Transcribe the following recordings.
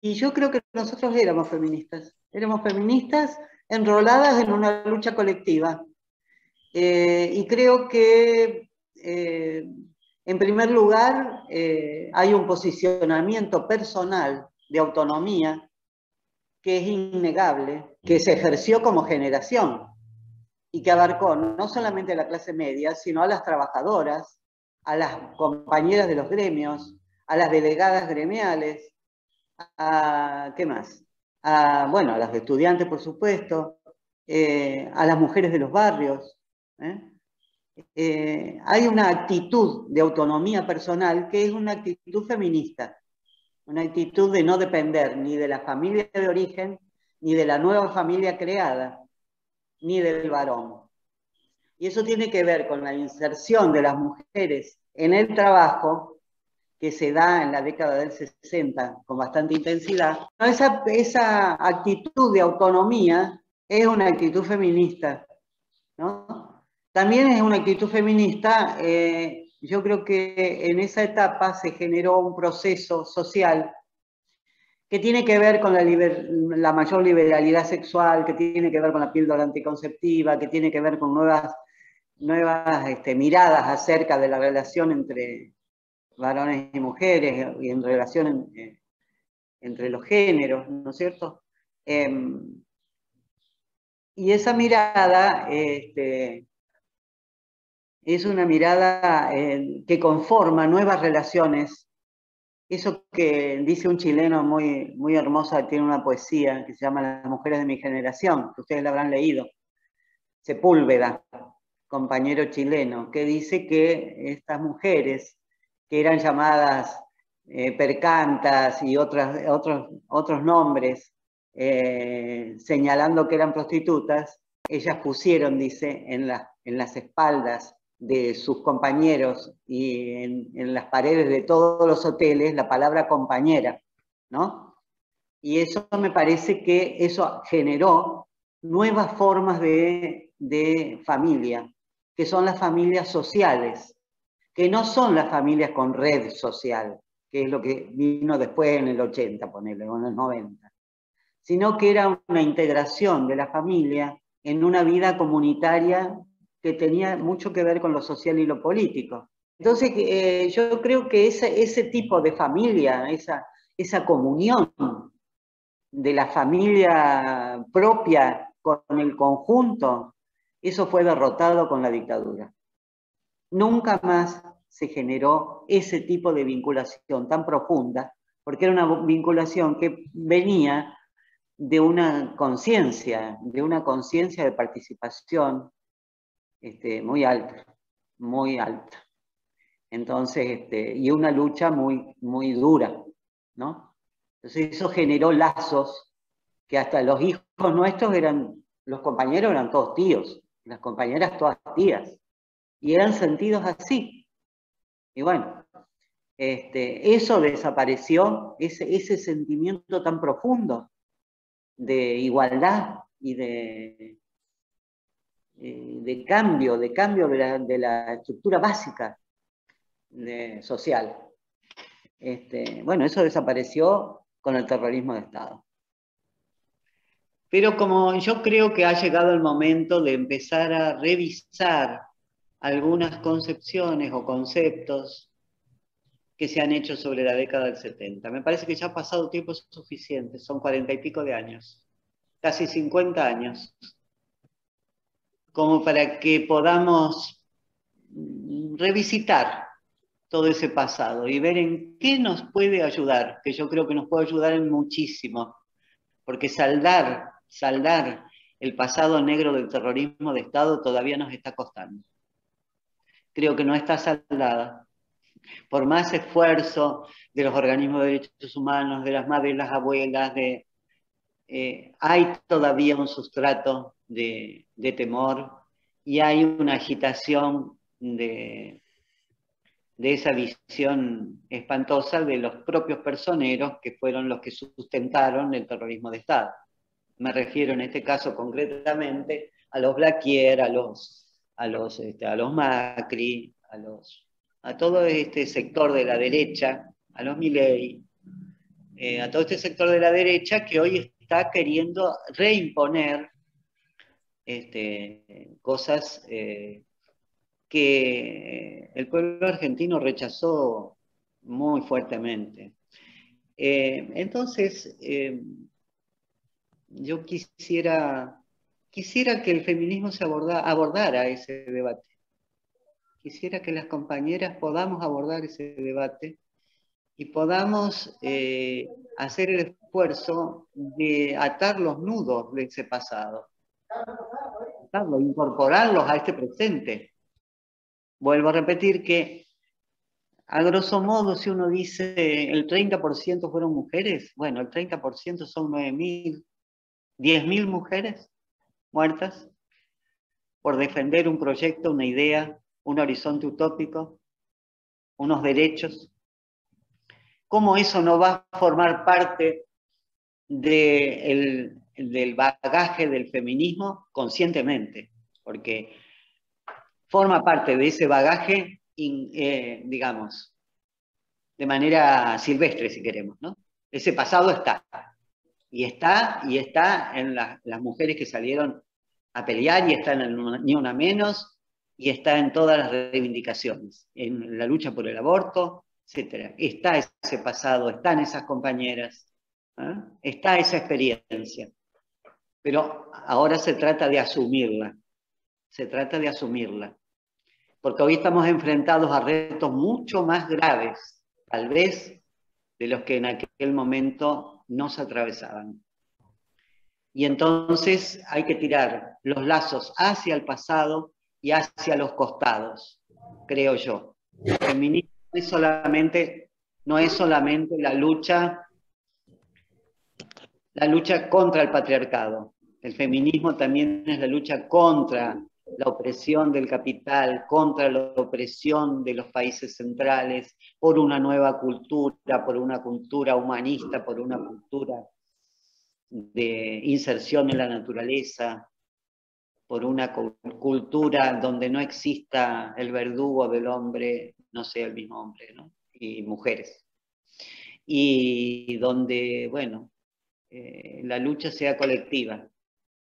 y yo creo que nosotros éramos feministas enroladas en una lucha colectiva. Y creo que, en primer lugar, hay un posicionamiento personal de autonomía que es innegable, que se ejerció como generación y que abarcó no solamente a la clase media, sino a las trabajadoras, a las compañeras de los gremios, a las delegadas gremiales, ¿qué más? Bueno, a las estudiantes, por supuesto, a las mujeres de los barrios. Hay una actitud de autonomía personal que es una actitud feminista, una actitud de no depender ni de la familia de origen, ni de la nueva familia creada, ni del varón. Y eso tiene que ver con la inserción de las mujeres en el trabajo, que se da en la década del 60 con bastante intensidad. Esa actitud de autonomía es una actitud feminista, ¿no? También es una actitud feminista, yo creo que en esa etapa se generó un proceso social que tiene que ver con la mayor liberalidad sexual, que tiene que ver con la píldora anticonceptiva, que tiene que ver con nuevas miradas acerca de la relación entre varones y mujeres y en relación entre los géneros, ¿no es cierto? Y esa mirada es una mirada que conforma nuevas relaciones. Eso que dice un chileno muy, muy hermoso, tiene una poesía que se llama Las mujeres de mi generación, que ustedes la habrán leído, Sepúlveda, compañero chileno, que dice que estas mujeres, que eran llamadas percantas y otros nombres, señalando que eran prostitutas, ellas pusieron, dice, en las espaldas de sus compañeros y en las paredes de todos los hoteles la palabra compañera, ¿no? Y eso me parece que eso generó nuevas formas de familia, que son las familias sociales, que no son las familias con red social, que es lo que vino después en el 80, ponele, o en el 90, sino que era una integración de la familia en una vida comunitaria que tenía mucho que ver con lo social y lo político. Entonces, yo creo que ese tipo de familia, esa comunión de la familia propia con el conjunto, eso fue derrotado con la dictadura. Nunca más se generó ese tipo de vinculación tan profunda, porque era una vinculación que venía de una conciencia de participación muy alta, muy alta. Entonces, y una lucha muy, muy dura, ¿no? Entonces eso generó lazos que hasta los hijos nuestros los compañeros eran todos tíos, las compañeras todas tías, y eran sentidos así. Y bueno, eso desapareció, ese sentimiento tan profundo de igualdad y de cambio de la estructura básica social. Bueno, eso desapareció con el terrorismo de Estado. Pero como yo creo que ha llegado el momento de empezar a revisar algunas concepciones o conceptos que se han hecho sobre la década del 70. Me parece que ya ha pasado tiempo suficiente, son 40 y pico de años, casi 50 años, como para que podamos revisitar todo ese pasado y ver en qué nos puede ayudar, que yo creo que nos puede ayudar en muchísimo, porque saldar el pasado negro del terrorismo de Estado todavía nos está costando. Creo que no está saldada. Por más esfuerzo de los organismos de derechos humanos, de las madres, las abuelas, hay todavía un sustrato de temor y hay una agitación de esa visión espantosa de los propios personeros que fueron los que sustentaron el terrorismo de Estado. Me refiero en este caso concretamente a los Blaquier, a los Macri, a todo este sector de la derecha, a los Milei, a todo este sector de la derecha que hoy está queriendo reimponer cosas que el pueblo argentino rechazó muy fuertemente. Entonces, yo quisiera que el feminismo abordara ese debate. Quisiera que las compañeras podamos abordar ese debate y podamos hacer el esfuerzo de atar los nudos de ese pasado, incorporarlos a este presente. Vuelvo a repetir que, a grosso modo, si uno dice el 30% fueron mujeres, bueno, el 30% son 9.000, 10.000 mujeres muertas por defender un proyecto, una idea, un horizonte utópico, unos derechos. ¿Cómo eso no va a formar parte del bagaje del feminismo conscientemente? Porque forma parte de ese bagaje, digamos, de manera silvestre, si queremos, ¿no? Ese pasado está. Y está en las mujeres que salieron a pelear, y está en Ni Una Menos, y está en todas las reivindicaciones, en la lucha por el aborto, etc. Está ese pasado, están esas compañeras, ¿eh? Está esa experiencia. Pero ahora se trata de asumirla. Se trata de asumirla. Porque hoy estamos enfrentados a retos mucho más graves, tal vez, de los que en aquel momento nos atravesaban. Y entonces hay que tirar los lazos hacia el pasado y hacia los costados, creo yo. El feminismo no es solamente la lucha contra el patriarcado. El feminismo también es la lucha contra la opresión del capital, contra la opresión de los países centrales, por una nueva cultura, por una cultura humanista, por una cultura de inserción en la naturaleza, por una cultura donde no exista el verdugo del hombre, no sea el mismo hombre, ¿no? Y mujeres. Y donde, bueno, la lucha sea colectiva,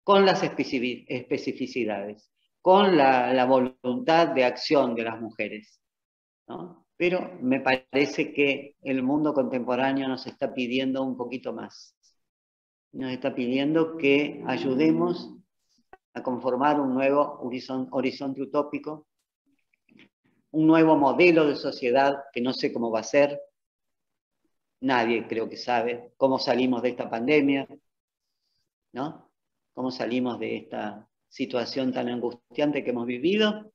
con las especificidades, con la voluntad de acción de las mujeres, ¿no? Pero me parece que el mundo contemporáneo nos está pidiendo un poquito más. Nos está pidiendo que ayudemos a conformar un nuevo horizonte utópico, un nuevo modelo de sociedad que no sé cómo va a ser. Nadie creo que sabe cómo salimos de esta pandemia, ¿no? Cómo salimos de esta situación tan angustiante que hemos vivido,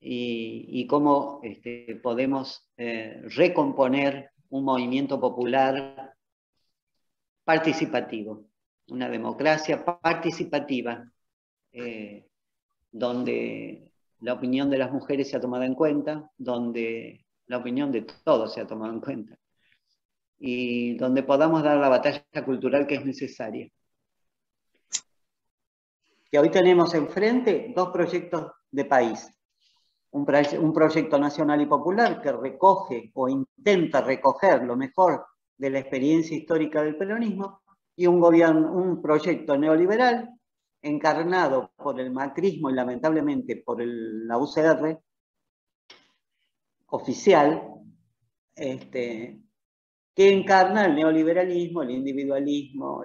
y cómo podemos recomponer un movimiento popular participativo, una democracia participativa, donde la opinión de las mujeres sea tomada en cuenta, donde la opinión de todos sea tomada en cuenta, y donde podamos dar la batalla cultural que es necesaria. Que hoy tenemos enfrente dos proyectos de país. Un proyecto nacional y popular que recoge o intenta recoger lo mejor de la experiencia histórica del peronismo, y un proyecto neoliberal encarnado por el macrismo y lamentablemente por la UCR oficial, que encarna el neoliberalismo, el individualismo,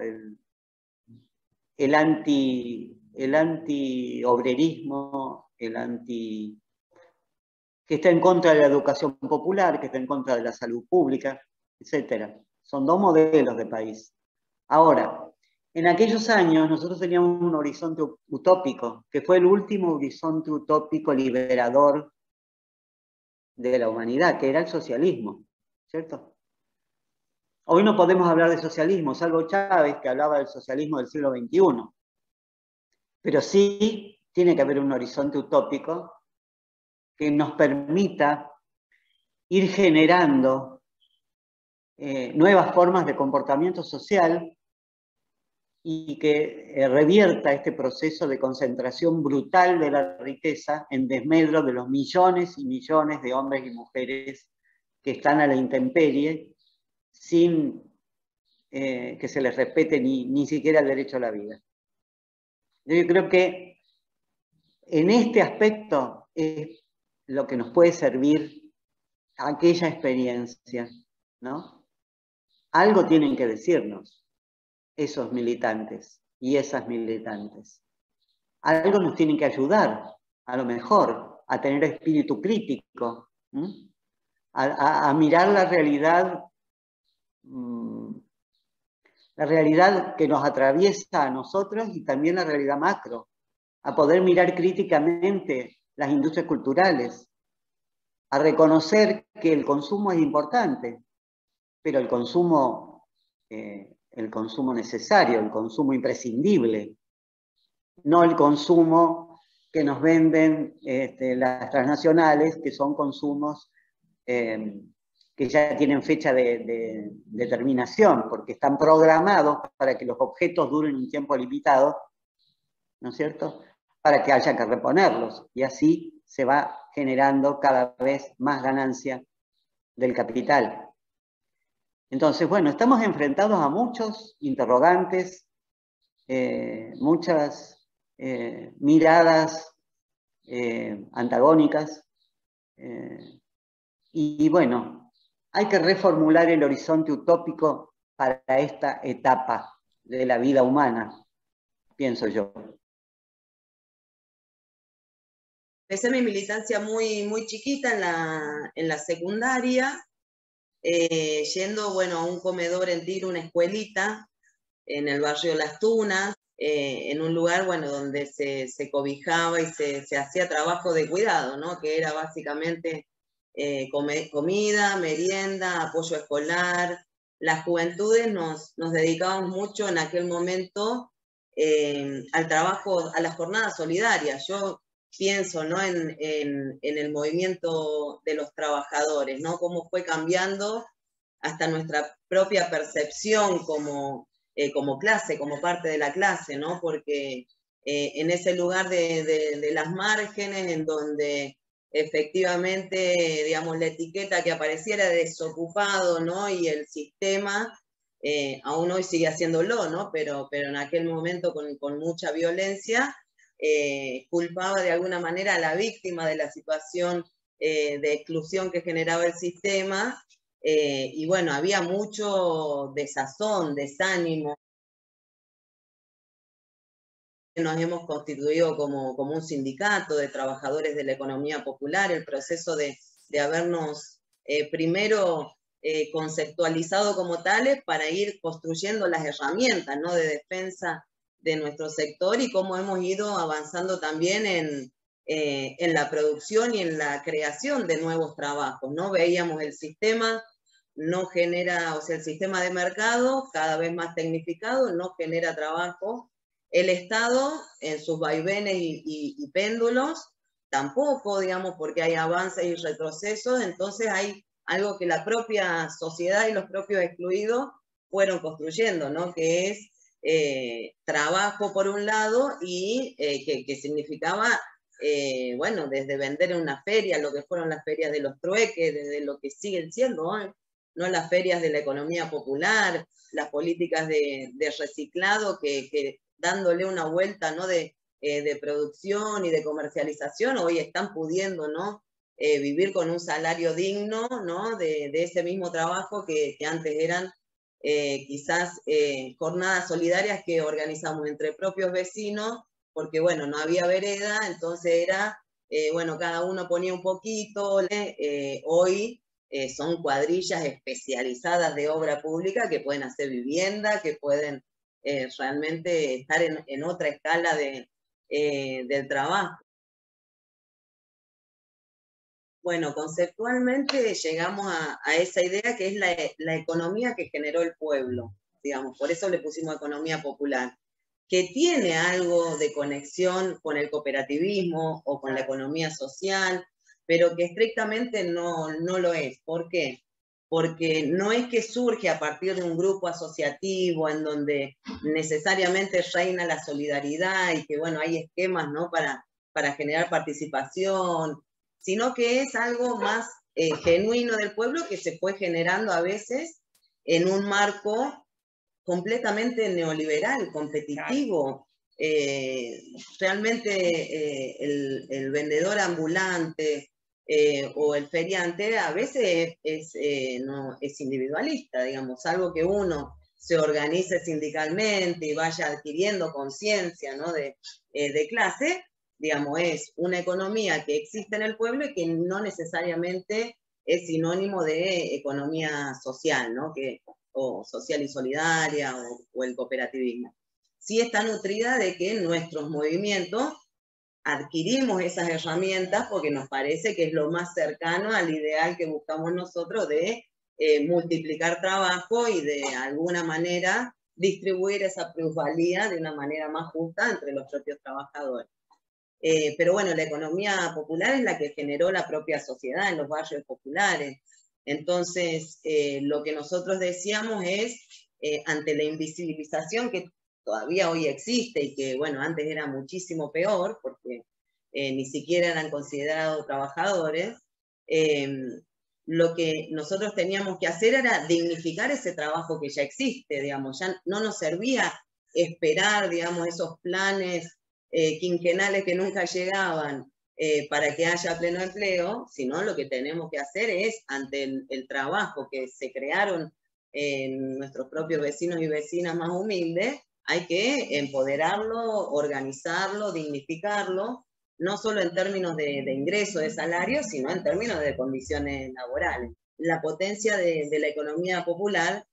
el anti-obrerismo, que está en contra de la educación popular, que está en contra de la salud pública, etc. Son dos modelos de país. Ahora, en aquellos años nosotros teníamos un horizonte utópico, que fue el último horizonte utópico liberador de la humanidad, que era el socialismo, ¿cierto? Hoy no podemos hablar de socialismo, salvo Chávez, que hablaba del socialismo del siglo XXI. Pero sí tiene que haber un horizonte utópico que nos permita ir generando nuevas formas de comportamiento social, y que revierta este proceso de concentración brutal de la riqueza en desmedro de los millones y millones de hombres y mujeres que están a la intemperie, sin que se les respete ni siquiera el derecho a la vida. Yo creo que en este aspecto es lo que nos puede servir aquella experiencia, ¿no? Algo tienen que decirnos esos militantes y esas militantes. Algo nos tienen que ayudar, a lo mejor, a tener espíritu crítico, a mirar la realidad que nos atraviesa a nosotros y también la realidad macro, a poder mirar críticamente las industrias culturales, a reconocer que el consumo es importante, pero el consumo necesario, el consumo imprescindible, no el consumo que nos venden las transnacionales, que son consumos que ya tienen fecha de terminación, porque están programados para que los objetos duren un tiempo limitado, ¿no es cierto?, para que haya que reponerlos, y así se va generando cada vez más ganancia del capital. Entonces, bueno, estamos enfrentados a muchos interrogantes, muchas miradas antagónicas, y bueno, hay que reformular el horizonte utópico para esta etapa de la vida humana, pienso yo. Empecé mi militancia muy chiquita en la secundaria, yendo, bueno, a un comedor en Tigre, una escuelita, en el barrio Las Tunas, en un lugar, bueno, donde se cobijaba y se hacía trabajo de cuidado, ¿no? Que era básicamente comida, merienda, apoyo escolar. Las juventudes nos dedicábamos mucho en aquel momento al trabajo, a las jornadas solidarias. Yo pienso, ¿no?, en el movimiento de los trabajadores, ¿no? Cómo fue cambiando hasta nuestra propia percepción como clase, como parte de la clase, ¿no? Porque en ese lugar de las márgenes, en donde efectivamente, digamos, la etiqueta que apareciera de desocupado, ¿no?, y el sistema, aún hoy sigue haciéndolo, ¿no?, pero en aquel momento con mucha violencia, culpaba de alguna manera a la víctima de la situación de exclusión que generaba el sistema, y bueno, había mucho desazón, desánimo. Nos hemos constituido como un sindicato de trabajadores de la economía popular, el proceso de habernos primero conceptualizado como tales para ir construyendo las herramientas, ¿no?, de defensa de nuestro sector, y cómo hemos ido avanzando también en la producción y en la creación de nuevos trabajos, ¿no? Veíamos el sistema no genera, o sea, el sistema de mercado cada vez más tecnificado no genera trabajo. El Estado, en sus vaivenes y péndulos, tampoco, digamos, porque hay avances y retrocesos, entonces hay algo que la propia sociedad y los propios excluidos fueron construyendo, ¿no?, que es trabajo por un lado y que significaba, bueno, desde vender en una feria, lo que fueron las ferias de los trueques, desde lo que siguen siendo hoy, ¿no?, las ferias de la economía popular, las políticas de reciclado que dándole una vuelta, ¿no?, de producción y de comercialización, hoy están pudiendo, ¿no?, vivir con un salario digno, ¿no?, de ese mismo trabajo que antes eran quizás jornadas solidarias que organizamos entre propios vecinos, porque bueno, no había vereda, entonces era, bueno, cada uno ponía un poquito, hoy son cuadrillas especializadas de obra pública que pueden hacer vivienda, que pueden realmente estar en otra escala del trabajo. Bueno, conceptualmente llegamos a esa idea que es la economía que generó el pueblo, digamos, por eso le pusimos economía popular, que tiene algo de conexión con el cooperativismo o con la economía social, pero que estrictamente no lo es. ¿Por qué? Porque no es que surge a partir de un grupo asociativo en donde necesariamente reina la solidaridad y que, bueno, hay esquemas, ¿no?, para generar participación, sino que es algo más genuino del pueblo que se fue generando a veces en un marco completamente neoliberal, competitivo. Realmente el vendedor ambulante o el feriante a veces no, es individualista, digamos, salvo que uno se organice sindicalmente y vaya adquiriendo conciencia, ¿no?, de clase, digamos, es una economía que existe en el pueblo y que no necesariamente es sinónimo de economía social, ¿no?, o social y solidaria, o el cooperativismo. Sí está nutrida de que nuestros movimientos adquirimos esas herramientas porque nos parece que es lo más cercano al ideal que buscamos nosotros de multiplicar trabajo y de alguna manera distribuir esa plusvalía de una manera más justa entre los propios trabajadores. Pero bueno, la economía popular es la que generó la propia sociedad en los barrios populares. Entonces, lo que nosotros decíamos es, ante la invisibilización que todavía hoy existe y que, bueno, antes era muchísimo peor, porque ni siquiera eran considerados trabajadores, lo que nosotros teníamos que hacer era dignificar ese trabajo que ya existe, digamos, ya no nos servía esperar, digamos, esos planes quinquenales que nunca llegaban para que haya pleno empleo, sino lo que tenemos que hacer es, ante el trabajo que se crearon nuestros propios vecinos y vecinas más humildes, hay que empoderarlo, organizarlo, dignificarlo, no solo en términos de ingreso, de salario, sino en términos de condiciones laborales. La potencia de la economía popular,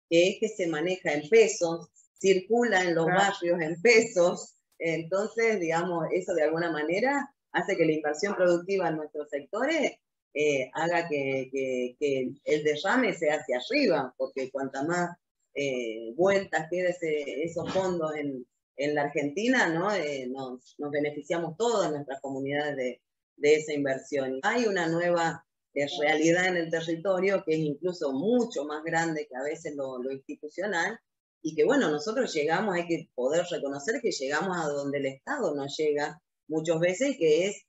que es que se maneja en pesos, circula en los barrios en pesos, entonces, digamos, eso de alguna manera hace que la inversión productiva en nuestros sectores haga que el derrame sea hacia arriba, porque cuanta más vueltas quede esos fondos en la Argentina, ¿no? Nos beneficiamos todas nuestras comunidades de esa inversión. Hay una nueva realidad en el territorio que es incluso mucho más grande que a veces lo institucional, y que bueno, nosotros llegamos, hay que poder reconocer que llegamos a donde el Estado no llega muchas veces, que es,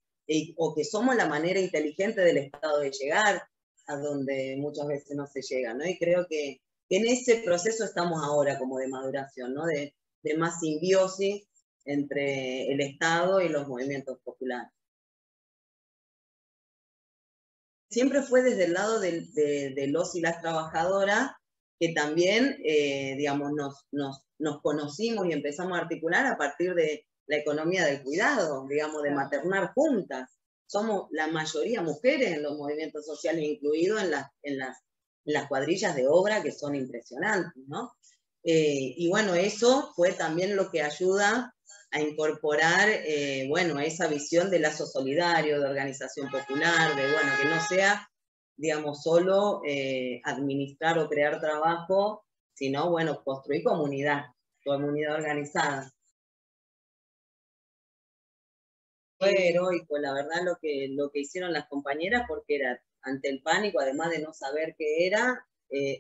o que somos la manera inteligente del Estado de llegar a donde muchas veces no se llega, ¿no? Y creo que en ese proceso estamos ahora como de maduración, ¿no? De más simbiosis entre el Estado y los movimientos populares. Siempre fue desde el lado de los y las trabajadoras que también, digamos, nos conocimos y empezamos a articular a partir de la economía del cuidado, digamos, de maternar juntas. Somos la mayoría mujeres en los movimientos sociales, incluidos en las cuadrillas de obra, que son impresionantes, ¿no? Y bueno, eso fue también lo que ayuda a incorporar, bueno, esa visión de lazo solidario, de organización popular, de, bueno, que no sea, digamos, solo administrar o crear trabajo, sino, bueno, construir comunidad organizada. Fue heroico, la verdad, lo que hicieron las compañeras, porque era ante el pánico, además de no saber qué era,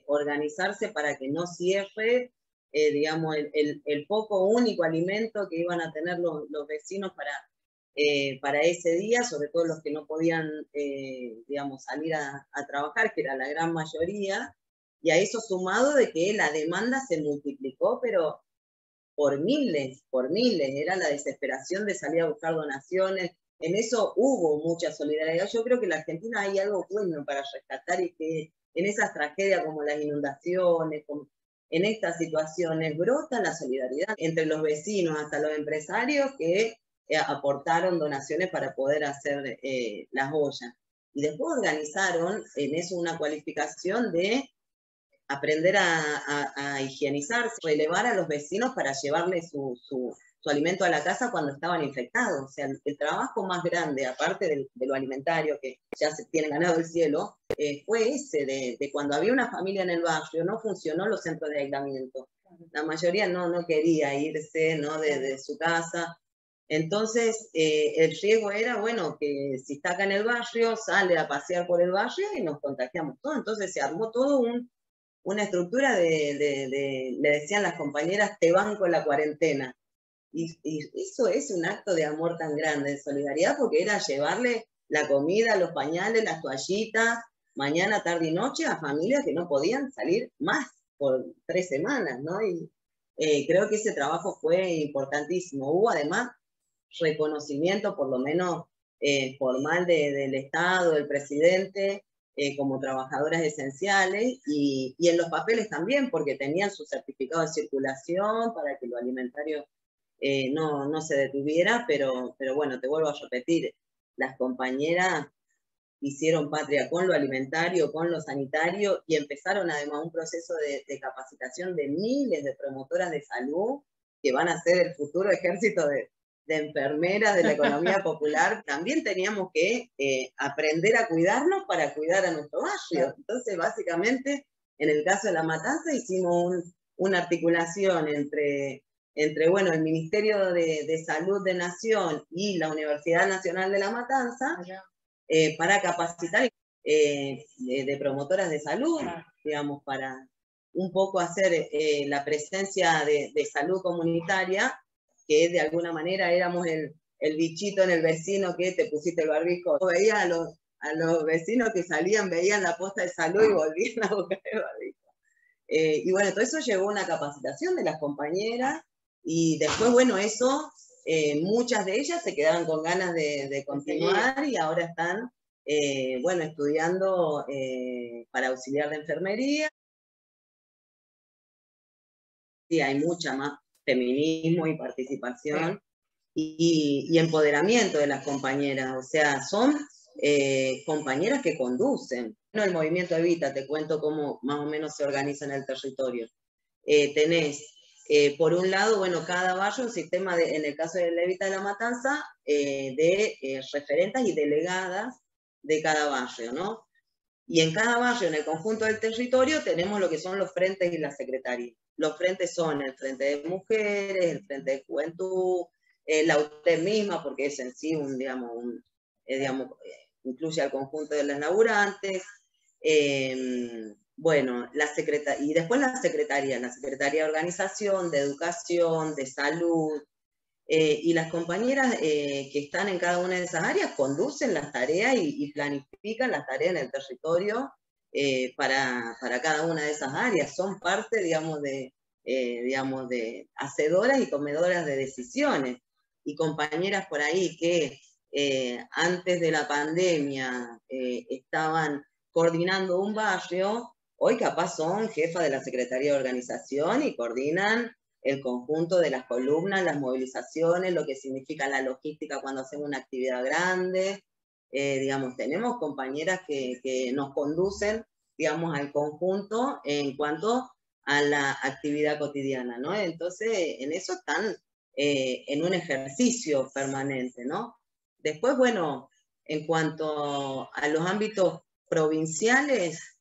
organizarse para que no cierre, digamos, el poco único alimento que iban a tener los vecinos para ese día, sobre todo los que no podían, digamos, salir a trabajar, que era la gran mayoría, y a eso sumado de que la demanda se multiplicó, pero por miles, era la desesperación de salir a buscar donaciones. En eso hubo mucha solidaridad. Yo creo que en la Argentina hay algo bueno para rescatar, y que en esas tragedias como las inundaciones, como en estas situaciones, brota la solidaridad entre los vecinos hasta los empresarios que aportaron donaciones para poder hacer las ollas. Y después organizaron en eso una cualificación de aprender a higienizarse, relevar a los vecinos para llevarles su alimento a la casa cuando estaban infectados. O sea, el trabajo más grande, aparte de lo alimentario, que ya se tiene ganado el cielo, fue ese de cuando había una familia en el barrio, no funcionó los centros de aislamiento. La mayoría no quería irse, ¿no?, de su casa. Entonces, el riesgo era, bueno, que si está acá en el barrio, sale a pasear por el barrio y nos contagiamos todos. Entonces se armó todo una estructura le decían las compañeras, te banco la cuarentena. Y eso es un acto de amor tan grande, de solidaridad, porque era llevarle la comida, los pañales, las toallitas, mañana, tarde y noche, a familias que no podían salir más. por 3 semanas, ¿no? Y creo que ese trabajo fue importantísimo. Hubo además reconocimiento, por lo menos formal del Estado, del presidente, como trabajadoras esenciales, y en los papeles también, porque tenían su certificado de circulación para que lo alimentario no se detuviera, pero bueno, te vuelvo a repetir, las compañeras hicieron patria con lo alimentario, con lo sanitario, y empezaron además un proceso de capacitación de miles de promotoras de salud que van a ser el futuro ejército de enfermeras de la economía popular. También teníamos que aprender a cuidarnos para cuidar a nuestro barrio. Entonces, básicamente, en el caso de La Matanza, hicimos una articulación entre bueno, el Ministerio de Salud de Nación y la Universidad Nacional de La Matanza, para capacitar de promotoras de salud, digamos, para un poco hacer la presencia de salud comunitaria, que de alguna manera éramos el bichito en el vecino que te pusiste el barbijo. Veía a los vecinos que salían, veían la posta de salud y volvían a buscar el barbijo. Y bueno, todo eso llevó a una capacitación de las compañeras, y después, bueno, eso, muchas de ellas se quedaron con ganas de continuar, y ahora están, bueno, estudiando para auxiliar de enfermería. Sí, hay mucha más feminismo y participación y empoderamiento de las compañeras, o sea, son compañeras que conducen. No, el movimiento Evita, te cuento cómo más o menos se organiza en el territorio. Tenés, por un lado, bueno, cada barrio, un sistema, en el caso del Evita de La Matanza, de referentas y delegadas de cada barrio, ¿no? Y en cada barrio, en el conjunto del territorio, tenemos lo que son los frentes y las secretarias. Los frentes son el Frente de Mujeres, el Frente de Juventud, la UTEP misma, porque es en sí incluye al conjunto de las laburantes. Bueno, y después la Secretaría de Organización, de Educación, de Salud, y las compañeras que están en cada una de esas áreas conducen las tareas y planifican las tareas en el territorio para cada una de esas áreas. Son parte, digamos, de hacedoras y tomadoras de decisiones. Y compañeras por ahí que antes de la pandemia estaban coordinando un barrio, hoy capaz son jefas de la Secretaría de Organización y coordinan el conjunto de las columnas, las movilizaciones, lo que significa la logística cuando hacemos una actividad grande. Digamos, tenemos compañeras que nos conducen, digamos, al conjunto en cuanto a la actividad cotidiana, ¿no? Entonces, en eso están en un ejercicio permanente, ¿no? Después, bueno, en cuanto a los ámbitos provinciales,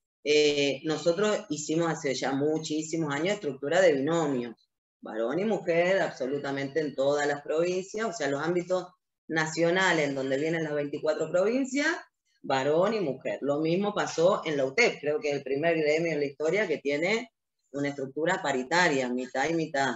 nosotros hicimos hace ya muchísimos años estructura de binomios, varón y mujer, absolutamente en todas las provincias, o sea, los ámbitos nacionales en donde vienen las 24 provincias, varón y mujer. Lo mismo pasó en la UTEP, creo que es el primer gremio en la historia que tiene una estructura paritaria, mitad y mitad.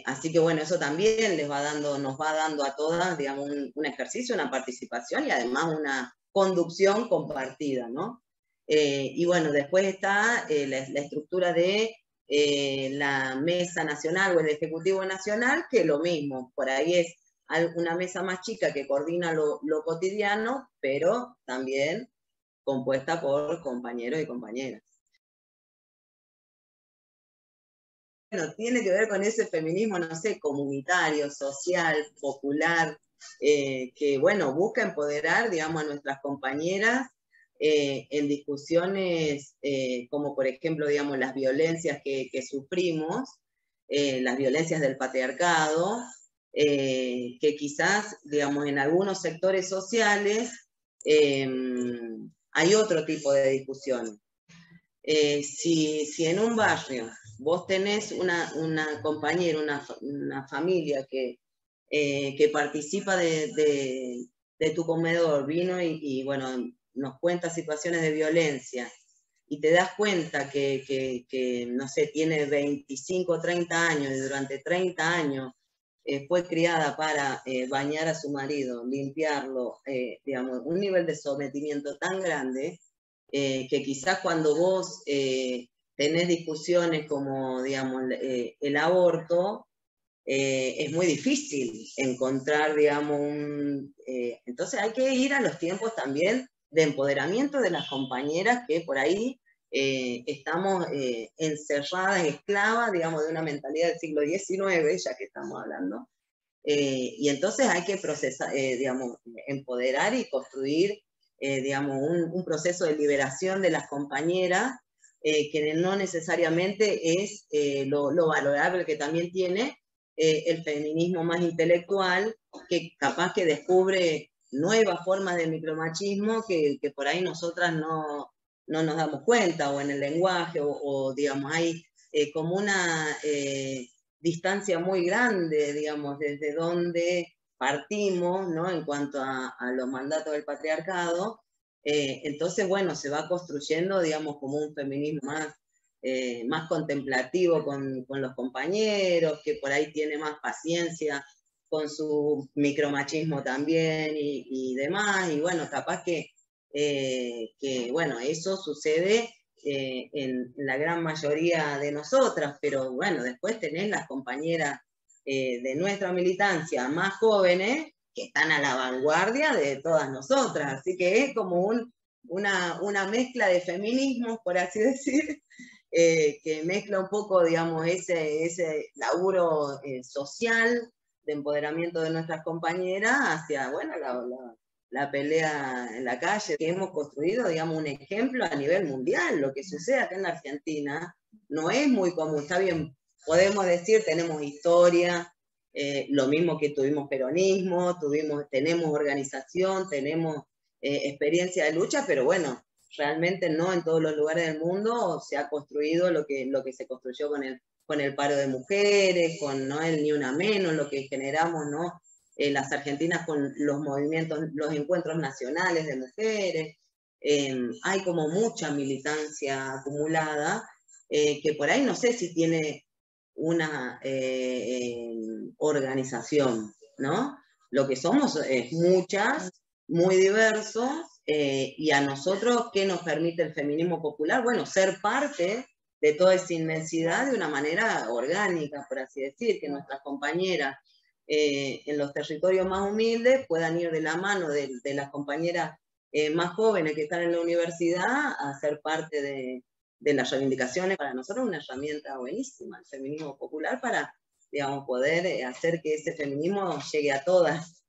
Así que bueno, eso también nos va dando a todas, digamos, un ejercicio, una participación y además una conducción compartida, ¿no? Y bueno, después está la estructura de la mesa nacional o el ejecutivo nacional, que lo mismo, por ahí es una mesa más chica que coordina lo cotidiano, pero también compuesta por compañeros y compañeras. Bueno, tiene que ver con ese feminismo, no sé, comunitario, social, popular, que, bueno, busca empoderar, digamos, a nuestras compañeras en discusiones como, por ejemplo, digamos, las violencias que sufrimos, las violencias del patriarcado, que quizás, digamos, en algunos sectores sociales hay otro tipo de discusión. Si en un barrio vos tenés una compañera, una familia que participa de tu comedor, vino y bueno, nos cuenta situaciones de violencia, y te das cuenta que no sé, tiene 25 o 30 años y durante 30 años fue criada para bañar a su marido, limpiarlo, digamos, un nivel de sometimiento tan grande, que quizás cuando vos tenés discusiones como, digamos, el aborto, es muy difícil encontrar, digamos, entonces hay que ir a los tiempos también de empoderamiento de las compañeras que por ahí estamos encerradas, esclavas, digamos, de una mentalidad del siglo XIX, ya que estamos hablando, y entonces hay que procesar, digamos, empoderar y construir, digamos, un proceso de liberación de las compañeras, que no necesariamente es lo valorable que también tiene el feminismo más intelectual, que capaz que descubre nuevas formas de micromachismo que por ahí nosotras no nos damos cuenta, o en el lenguaje, o digamos, hay como una distancia muy grande, digamos, desde donde partimos, ¿no? En cuanto a los mandatos del patriarcado. Entonces, bueno, se va construyendo, digamos, como un feminismo más contemplativo con los compañeros, que por ahí tiene más paciencia con su micromachismo también y demás, y bueno, capaz que bueno, eso sucede en la gran mayoría de nosotras, pero bueno, después tenés las compañeras de nuestra militancia más jóvenes que están a la vanguardia de todas nosotras, así que es como una mezcla de feminismos, por así decir, que mezcla un poco, digamos, ese laburo social de empoderamiento de nuestras compañeras hacia, bueno, la pelea en la calle, que hemos construido, digamos, un ejemplo a nivel mundial. Lo que sucede acá en la Argentina no es muy común. Está bien, podemos decir, tenemos historia, lo mismo que tuvimos peronismo, tenemos organización, tenemos experiencia de lucha, pero bueno, realmente no en todos los lugares del mundo se ha construido lo que se construyó con el paro de mujeres, con ¿no? el Ni Una Menos, lo que generamos, ¿no? Las argentinas con los movimientos, los encuentros nacionales de mujeres. Hay como mucha militancia acumulada, que por ahí no sé si tiene una organización, ¿no? Lo que somos es muchas, muy diversos, y a nosotros, ¿qué nos permite el feminismo popular? Bueno, ser parte de toda esa inmensidad de una manera orgánica, por así decir, que nuestras compañeras en los territorios más humildes puedan ir de la mano de las compañeras más jóvenes que están en la universidad a ser parte de las reivindicaciones. Para nosotros es una herramienta buenísima, el feminismo popular, para, digamos, poder hacer que ese feminismo llegue a todas.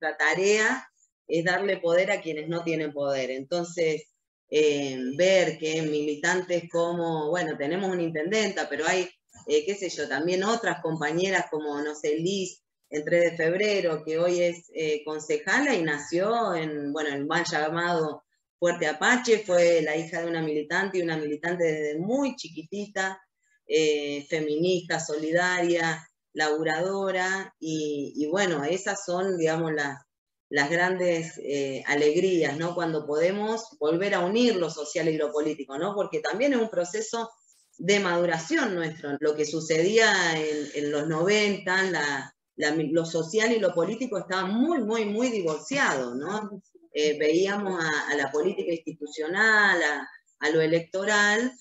La tarea es darle poder a quienes no tienen poder. Entonces, ver que militantes como, bueno, tenemos una intendenta, pero hay, qué sé yo, también otras compañeras como, no sé, Liz, en 3 de febrero, que hoy es concejala y nació en, bueno, el mal llamado Fuerte Apache, fue la hija de una militante, y una militante desde muy chiquitita, feminista, solidaria, laburadora, y bueno, esas son, digamos, las grandes alegrías, ¿no? Cuando podemos volver a unir lo social y lo político, ¿no? Porque también es un proceso de maduración nuestro. Lo que sucedía en los 90, lo social y lo político estaban muy, muy, muy divorciados, ¿no? Veíamos a la política institucional, a lo electoral,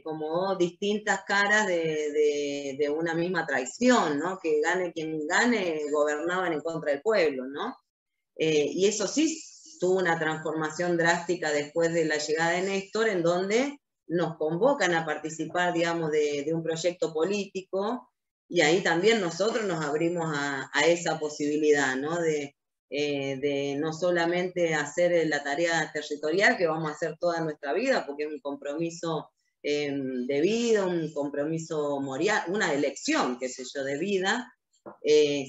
como distintas caras de una misma traición, ¿no? Que gane quien gane, gobernaban en contra del pueblo, ¿no? Y eso sí tuvo una transformación drástica después de la llegada de Néstor, en donde nos convocan a participar, digamos, de un proyecto político, y ahí también nosotros nos abrimos a esa posibilidad, ¿no? De no solamente hacer la tarea territorial, que vamos a hacer toda nuestra vida, porque es un compromiso de vida, un compromiso moral, una elección, qué sé yo, de vida,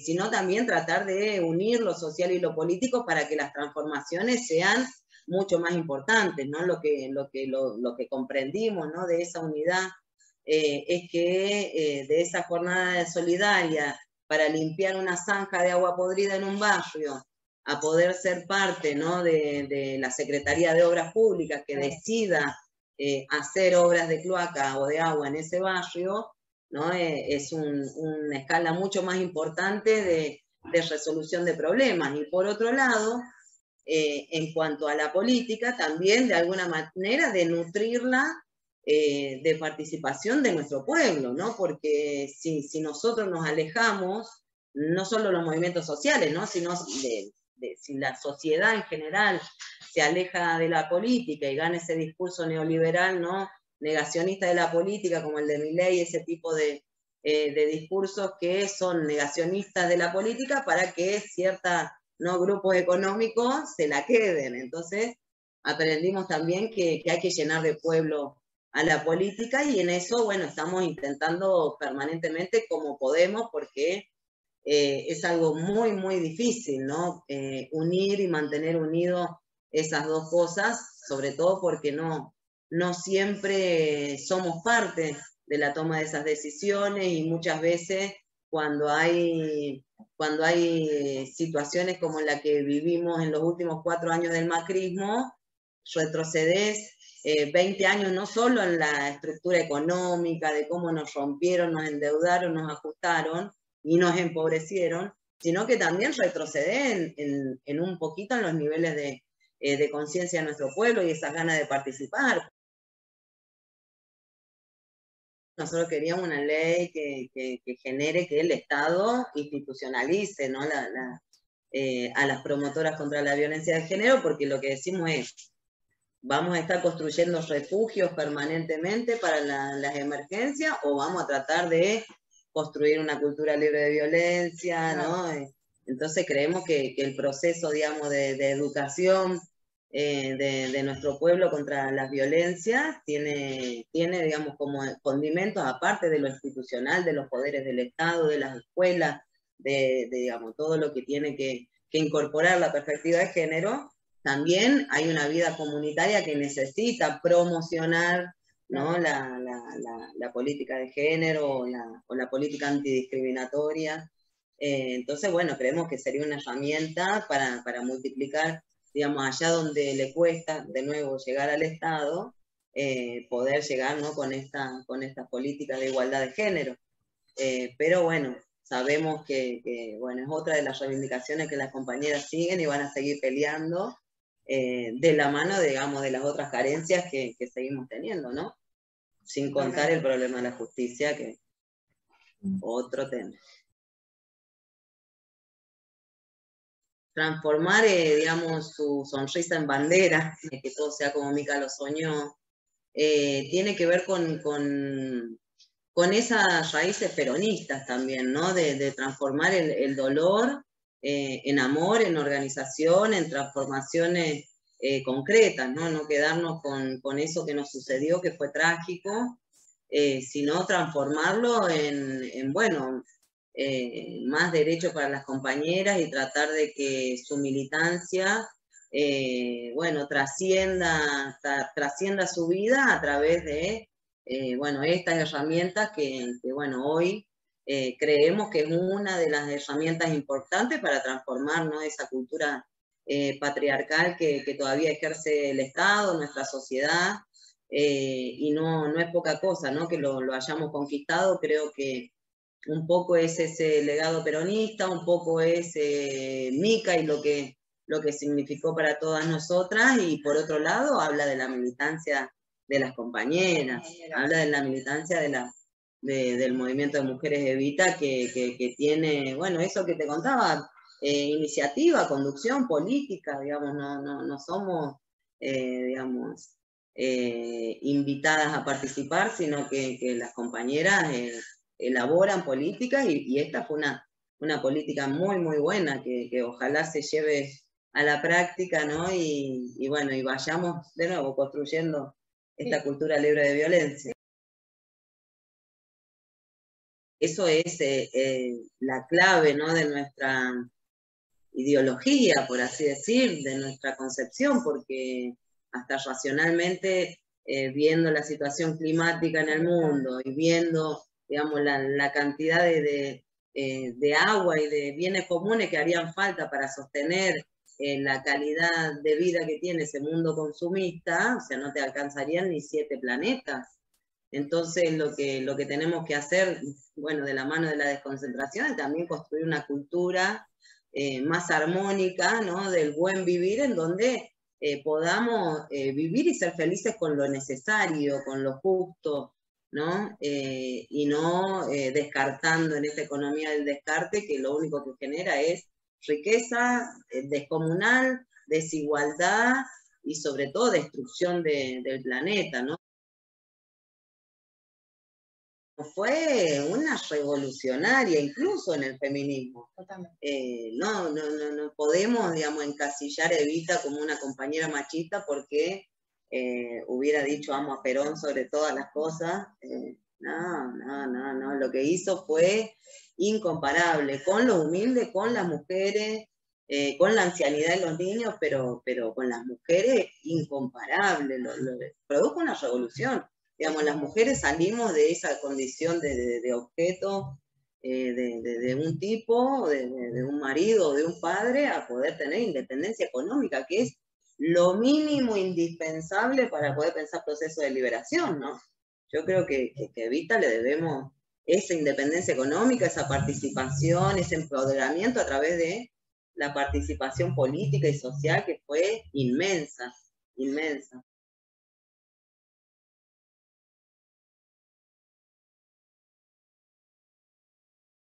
sino también tratar de unir lo social y lo político para que las transformaciones sean mucho más importantes, ¿no? Lo que comprendimos, ¿no? De esa unidad es que de esa jornada solidaria para limpiar una zanja de agua podrida en un barrio, a poder ser parte, ¿no? de la Secretaría de Obras Públicas que decida hacer obras de cloaca o de agua en ese barrio, ¿no? Es una escala mucho más importante de resolución de problemas. Y por otro lado, en cuanto a la política, también de alguna manera de nutrirla de participación de nuestro pueblo, ¿no? Porque si nosotros nos alejamos, no solo los movimientos sociales, ¿no? Sino si la sociedad en general se aleja de la política y gana ese discurso neoliberal, ¿no? Negacionista de la política, como el de Milei, ese tipo de discursos que son negacionistas de la política para que cierta, ¿no? grupos económicos se la queden. Entonces, aprendimos también que hay que llenar de pueblo a la política, y en eso, bueno, estamos intentando permanentemente como podemos, porque es algo muy, muy difícil, ¿no? Unir y mantener unidos esas dos cosas, sobre todo porque no siempre somos parte de la toma de esas decisiones, y muchas veces cuando hay situaciones como la que vivimos en los últimos 4 años del macrismo, retrocedes 20 años no solo en la estructura económica, de cómo nos rompieron, nos endeudaron, nos ajustaron y nos empobrecieron, sino que también retroceden en un poquito en los niveles de conciencia de nuestro pueblo y esas ganas de participar. Nosotros queríamos una ley que genere que el Estado institucionalice, ¿no? A las promotoras contra la violencia de género, porque lo que decimos es, ¿vamos a estar construyendo refugios permanentemente para las emergencias, o vamos a tratar de construir una cultura libre de violencia, ¿no? Entonces creemos que el proceso, digamos, de educación de nuestro pueblo contra las violencias tiene, digamos, como condimentos, aparte de lo institucional, de los poderes del Estado, de las escuelas, digamos, todo lo que tiene que incorporar la perspectiva de género. También hay una vida comunitaria que necesita promocionar, ¿no? la política de género o la política antidiscriminatoria. Entonces, bueno, creemos que sería una herramienta para multiplicar, digamos, allá donde le cuesta de nuevo llegar al Estado, poder llegar, ¿no? con esta política de igualdad de género. Pero bueno, sabemos que, bueno, es otra de las reivindicaciones que las compañeras siguen y van a seguir peleando, de la mano, digamos, de las otras carencias que seguimos teniendo, ¿no? Sin contar el problema de la justicia, que es otro tema. Transformar, digamos, su sonrisa en bandera, que todo sea como Mica lo soñó, tiene que ver con esas raíces peronistas también, ¿no? De transformar el dolor en amor, en organización, en transformaciones concretas, ¿no? No quedarnos con eso que nos sucedió, que fue trágico, sino transformarlo en bueno, más derechos para las compañeras, y tratar de que su militancia, bueno, trascienda su vida a través de, bueno, estas herramientas que bueno, hoy creemos que es una de las herramientas importantes para transformar, ¿no? esa cultura patriarcal que todavía ejerce el Estado, nuestra sociedad, y no es poca cosa, ¿no? Que lo hayamos conquistado. Creo que un poco es ese legado peronista, un poco es Mica y lo que significó para todas nosotras, y por otro lado habla de la militancia de las compañeras, habla de la militancia del movimiento de mujeres Evita, que tiene, bueno, eso que te contaba, iniciativa, conducción política, digamos, no somos, digamos, invitadas a participar, sino que las compañeras elaboran políticas, y esta fue una política muy, muy buena, que ojalá se lleve a la práctica, ¿no? Y bueno, y vayamos de nuevo construyendo esta cultura libre de violencia. Eso es la clave, ¿no? de nuestra ideología, por así decir, de nuestra concepción, porque hasta racionalmente, viendo la situación climática en el mundo y viendo, digamos, la cantidad de agua y de bienes comunes que harían falta para sostener la calidad de vida que tiene ese mundo consumista, o sea, no te alcanzarían ni 7 planetas. Entonces, lo que tenemos que hacer, bueno, de la mano de la desconcentración, es también construir una cultura más armónica, ¿no? Del buen vivir, en donde podamos vivir y ser felices con lo necesario, con lo justo, ¿no? Y no descartando en esta economía del descarte, que lo único que genera es riqueza descomunal, desigualdad y sobre todo destrucción del planeta, ¿no? Fue una revolucionaria, incluso en el feminismo. No podemos, digamos, encasillar a Evita como una compañera machista porque hubiera dicho amo a Perón sobre todas las cosas. No, lo que hizo fue incomparable, con lo humilde, con las mujeres, con la ancianidad de los niños, pero con las mujeres incomparable, produjo una revolución. Digamos, las mujeres salimos de esa condición de objeto de un tipo, de un marido, de un padre, a poder tener independencia económica, que es lo mínimo indispensable para poder pensar procesos de liberación, ¿no? Yo creo que a Evita le debemos esa independencia económica, esa participación, ese empoderamiento a través de la participación política y social, que fue inmensa, inmensa.